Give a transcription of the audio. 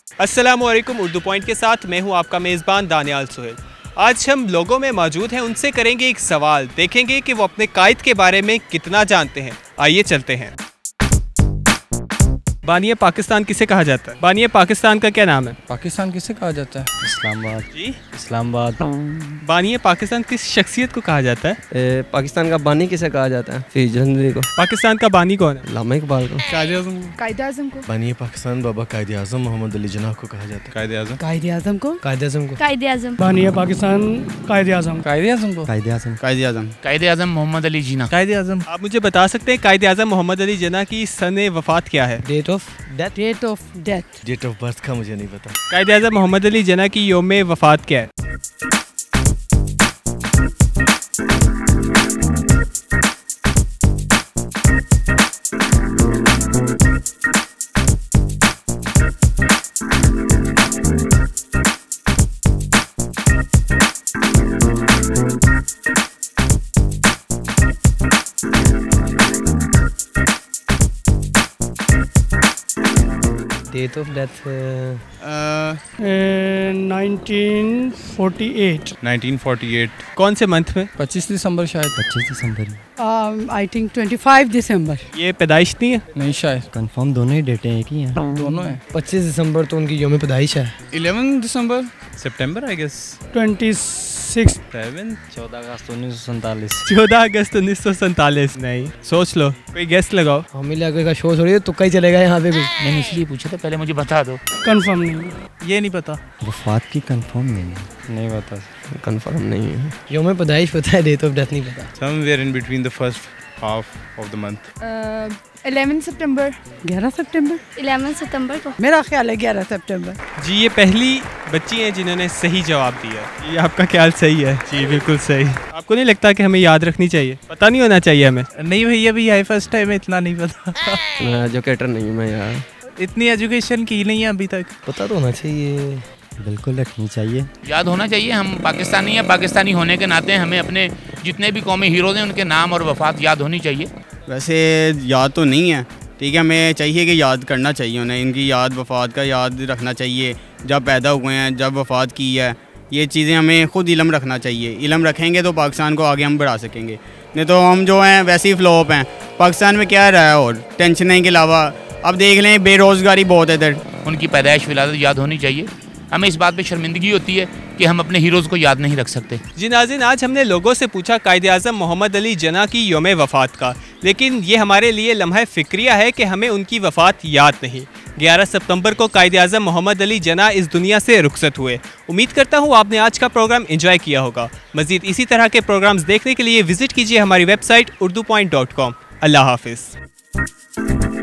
अस्सलामुअलैकुम। उर्दू पॉइंट के साथ मैं हूं आपका मेज़बान दानियाल सुहेल। आज हम लोगों में मौजूद हैं, उनसे करेंगे एक सवाल, देखेंगे कि वो अपने कायद के बारे में कितना जानते हैं। आइए चलते हैं। बानिए पाकिस्तान किसे कहा जाता है? बानिए पाकिस्तान का क्या नाम है? पाकिस्तान किसे कहा जाता है? इस्लामाबाद। जी, इस्लामाबाद। बानिए पाकिस्तान किस शख्सियत को कहा जाता है? पाकिस्तान का बानी किसे कहा जाता है? फिर जलंधरी को। पाकिस्तान का बानी कौन है? लामा इकबाल को। कायद-ए-आज़म को। बानी पाकिस्तान बाबा कायद-ए-आज़म मोहम्मद अली जिन्ना को कहा जाता है। कायद-ए-आज़म। कायद-ए-आज़म को। कायद-ए-आज़म को। कायद-ए-आज़म। बानिए पाकिस्तान कायद-ए-आज़म। कायद-ए-आज़म को। कायद-ए-आज़म। कायद-ए-आज़म। कायद-ए-आज़म मोहम्मद अली जिन्ना। कायद-ए-आज़म। आप मुझे बता सकते हैं कायद-ए-आज़म मोहम्मद अली जिन्ना की सन वफ़ात क्या है? Date of death. Date of birth का मुझे नहीं पता। कायद-ए-आज़म मोहम्मद अली जिन्ना की यौम वफ़ात क्या है? Date of death 1948। कौन से मंथ में? 25 दिसंबर शायद। 25 दिसंबर। आई थिंक 25 दिसंबर। ये पैदाइश नहीं है? नहीं शायद। कंफर्म दोनों ही डेटें एक ही हैं। दोनों है। 25 दिसंबर तो उनकी यौम पैदाइश है। 11 दिसंबर। सितंबर आई गेस। 26 14 अगस्त 1947। 14 अगस्त 1947। नहीं, सोच लो, कोई गेस्ट लगाओ। हम इलाके का शो थोड़ी तुक्का ही चलेगा यहाँ पे भी। मैंने इसलिए पूछा था, पहले मुझे बता दो। कंफर्म नहीं। ये नहीं पता। वफात की कंफर्म नहीं है। नहीं पता। कंफर्म नहीं है। यौम पैदाइश पता है, डेट ऑफ डेथ नहीं पता। Somewhere in between the first half of the month. 11 सितंबर। 11 सितंबर। 11 सितंबर को। मेरा ख्याल है 11 सितंबर। जी, ये पहली बच्ची हैं जिन्होंने सही जवाब दिया। ये आपका ख्याल सही है? जी बिल्कुल सही। आपको नहीं लगता कि हमें याद रखनी चाहिए? पता नहीं होना चाहिए हमें? नहीं भैया, भी है फर्स्ट टाइम, इतना नहीं पता। मैं एजुकेटर नहीं हूँ मैं यार। इतनी एजुकेशन की नहीं है अभी तक। पता तो होना चाहिए। बिल्कुल रखनी चाहिए। याद होना चाहिए। हम पाकिस्तानी हैं, पाकिस्तानी होने के नाते हमें अपने जितने भी कौमी हीरोज़ हैं उनके नाम और वफ़ात याद होनी चाहिए। वैसे याद तो नहीं है, ठीक है, हमें चाहिए कि याद करना चाहिए उन्हें। इनकी याद वफ़ात का याद रखना चाहिए, जब पैदा हुए हैं, जब वफ़ात की है। ये चीज़ें हमें ख़ुद इल्म रखना चाहिए। इल्म रखेंगे तो पाकिस्तान को आगे हम बढ़ा सकेंगे। नहीं तो हम जो हैं वैसे ही फ्लॉप हैं। पाकिस्तान में क्या रहा है और टेंशन के अलावा? अब देख लें, बेरोज़गारी बहुत है इधर। उनकी पैदाइश विलादत याद होनी चाहिए। हमें इस बात पे शर्मिंदगी होती है कि हम अपने हीरोज़ को याद नहीं रख सकते। जी नाज़रीन, आज हमने लोगों से पूछा कायद-ए-आज़म मोहम्मद अली जिन्ना की यौम वफ़ात का, लेकिन ये हमारे लिए लम्हा फ़िक्रिया है कि हमें उनकी वफ़ात याद नहीं। 11 सितंबर को कायद-ए-आज़म मोहम्मद अली जिन्ना इस दुनिया से रुखसत हुए। उम्मीद करता हूँ आपने आज का प्रोग्राम एंजॉय किया होगा। मज़ीद इसी तरह के प्रोग्राम्स देखने के लिए विज़िट कीजिए हमारी वेबसाइट urdupoint.com। अल्लाह हाफ़िज़।